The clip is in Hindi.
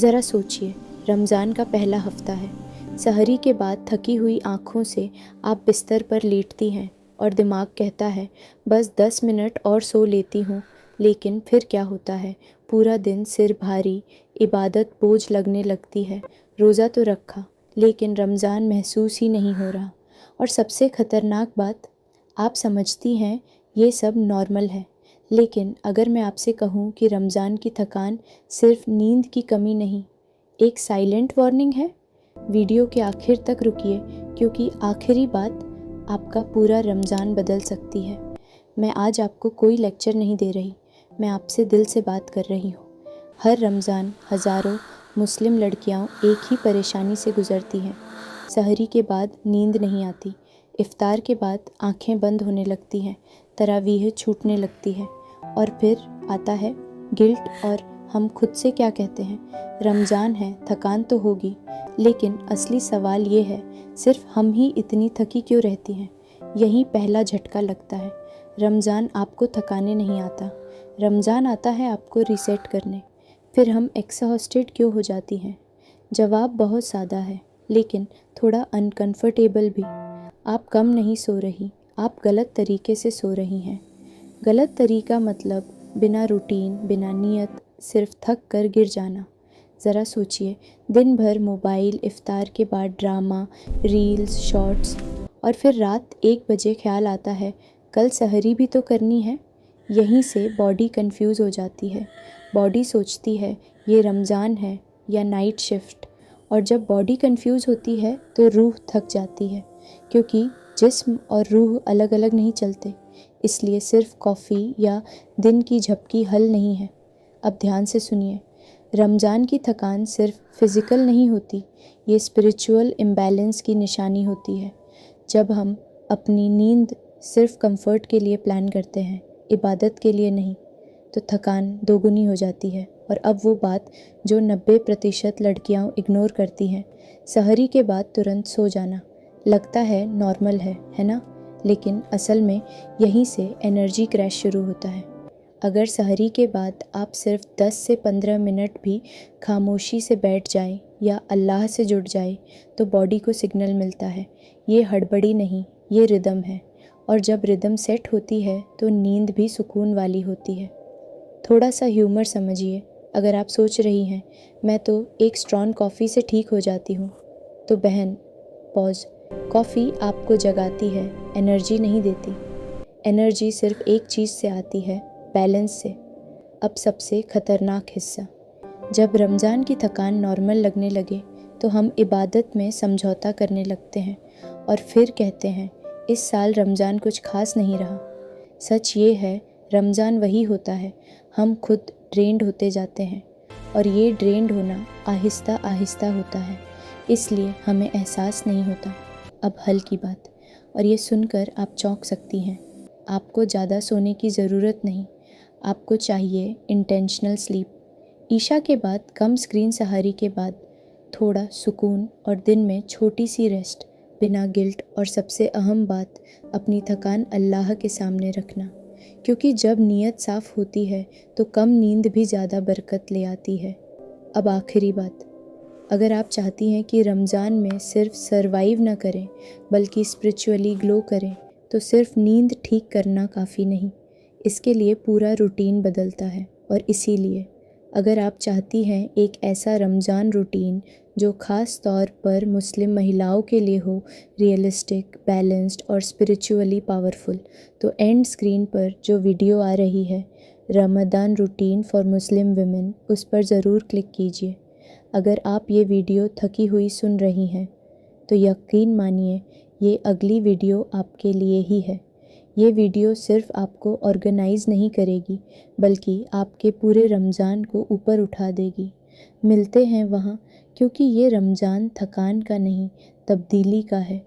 ज़रा सोचिए, रमज़ान का पहला हफ्ता है। सहरी के बाद थकी हुई आँखों से आप बिस्तर पर लेटती हैं और दिमाग कहता है बस 10 मिनट और सो लेती हूँ। लेकिन फिर क्या होता है, पूरा दिन सिर भारी, इबादत बोझ लगने लगती है। रोज़ा तो रखा, लेकिन रमज़ान महसूस ही नहीं हो रहा। और सबसे ख़तरनाक बात, आप समझती हैं ये सब नॉर्मल है, लेकिन अगर मैं आपसे कहूँ कि रमज़ान की थकान सिर्फ नींद की कमी नहीं, एक साइलेंट वार्निंग है, वीडियो के आखिर तक रुकिए, क्योंकि आखिरी बात आपका पूरा रमज़ान बदल सकती है। मैं आज आपको कोई लेक्चर नहीं दे रही, मैं आपसे दिल से बात कर रही हूँ। हर रमज़ान हज़ारों मुस्लिम लड़कियाँ एक ही परेशानी से गुज़रती हैं। सहरी के बाद नींद नहीं आती, इफ्तार के बाद आँखें बंद होने लगती हैं, तरावीह छूटने लगती है, और फिर आता है गिल्ट। और हम खुद से क्या कहते हैं, रमज़ान है, थकान तो होगी। लेकिन असली सवाल ये है, सिर्फ हम ही इतनी थकी क्यों रहती हैं? यही पहला झटका लगता है। रमज़ान आपको थकाने नहीं आता, रमज़ान आता है आपको रीसेट करने। फिर हम एक्सहॉस्टेड क्यों हो जाती हैं? जवाब बहुत सादा है, लेकिन थोड़ा अनकंफर्टेबल भी। आप कम नहीं सो रही, आप गलत तरीके से सो रही हैं। गलत तरीका मतलब बिना रूटीन, बिना नियत, सिर्फ थक कर गिर जाना। ज़रा सोचिए, दिन भर मोबाइल, इफ्तार के बाद ड्रामा, रील्स, शॉर्ट्स, और फिर रात 1 बजे ख्याल आता है कल सहरी भी तो करनी है। यहीं से बॉडी कंफ्यूज हो जाती है। बॉडी सोचती है ये रमज़ान है या नाइट शिफ्ट, और जब बॉडी कंफ्यूज होती है तो रूह थक जाती है, क्योंकि जिस्म और रूह अलग अलग नहीं चलते। इसलिए सिर्फ कॉफ़ी या दिन की झपकी हल नहीं है। अब ध्यान से सुनिए, रमज़ान की थकान सिर्फ फिज़िकल नहीं होती, ये स्पिरिचुअल इम्बैलेंस की निशानी होती है। जब हम अपनी नींद सिर्फ कंफर्ट के लिए प्लान करते हैं, इबादत के लिए नहीं, तो थकान दोगुनी हो जाती है। और अब वो बात जो 90% लड़कियां इग्नोर करती हैं, सहरी के बाद तुरंत सो जाना। लगता है नॉर्मल है ना? लेकिन असल में यहीं से एनर्जी क्रैश शुरू होता है। अगर सहरी के बाद आप सिर्फ 10 से 15 मिनट भी खामोशी से बैठ जाएं या अल्लाह से जुड़ जाएं, तो बॉडी को सिग्नल मिलता है ये हड़बड़ी नहीं, ये रिदम है। और जब रिदम सेट होती है तो नींद भी सुकून वाली होती है। थोड़ा सा ह्यूमर समझिए, अगर आप सोच रही हैं मैं तो एक स्ट्रॉन्ग कॉफ़ी से ठीक हो जाती हूँ, तो बहन पॉज। कॉफ़ी आपको जगाती है, एनर्जी नहीं देती। एनर्जी सिर्फ एक चीज़ से आती है, बैलेंस से। अब सबसे ख़तरनाक हिस्सा, जब रमज़ान की थकान नॉर्मल लगने लगे तो हम इबादत में समझौता करने लगते हैं और फिर कहते हैं इस साल रमज़ान कुछ खास नहीं रहा। सच ये है, रमज़ान वही होता है, हम खुद ड्रेन्ड होते जाते हैं, और ये ड्रेन्ड होना आहिस्ता आहिस्ता होता है, इसलिए हमें एहसास नहीं होता। अब हल की बात, और ये सुनकर आप चौंक सकती हैं। आपको ज़्यादा सोने की ज़रूरत नहीं, आपको चाहिए इंटेंशनल स्लीप। ईशा के बाद कम स्क्रीन सहारी के बाद थोड़ा सुकून, और दिन में छोटी सी रेस्ट, बिना गिल्ट, और सबसे अहम बात, अपनी थकान अल्लाह के सामने रखना। क्योंकि जब नीयत साफ़ होती है तो कम नींद भी ज़्यादा बरकत ले आती है। अब आखिरी बात, अगर आप चाहती हैं कि रमज़ान में सिर्फ सरवाइव ना करें बल्कि स्पिरिचुअली ग्लो करें, तो सिर्फ नींद ठीक करना काफ़ी नहीं, इसके लिए पूरा रूटीन बदलता है। और इसीलिए अगर आप चाहती हैं एक ऐसा रमज़ान रूटीन जो ख़ास तौर पर मुस्लिम महिलाओं के लिए हो, रियलिस्टिक, बैलेंस्ड और स्पिरिचुअली पावरफुल, तो एंड स्क्रीन पर जो वीडियो आ रही है, Ramzan routine for Muslim women, उस पर ज़रूर क्लिक कीजिए। अगर आप ये वीडियो थकी हुई सुन रही हैं तो यकीन मानिए ये अगली वीडियो आपके लिए ही है। ये वीडियो सिर्फ आपको ऑर्गेनाइज़ नहीं करेगी, बल्कि आपके पूरे रमज़ान को ऊपर उठा देगी। मिलते हैं वहाँ, क्योंकि ये रमज़ान थकान का नहीं, तब्दीली का है।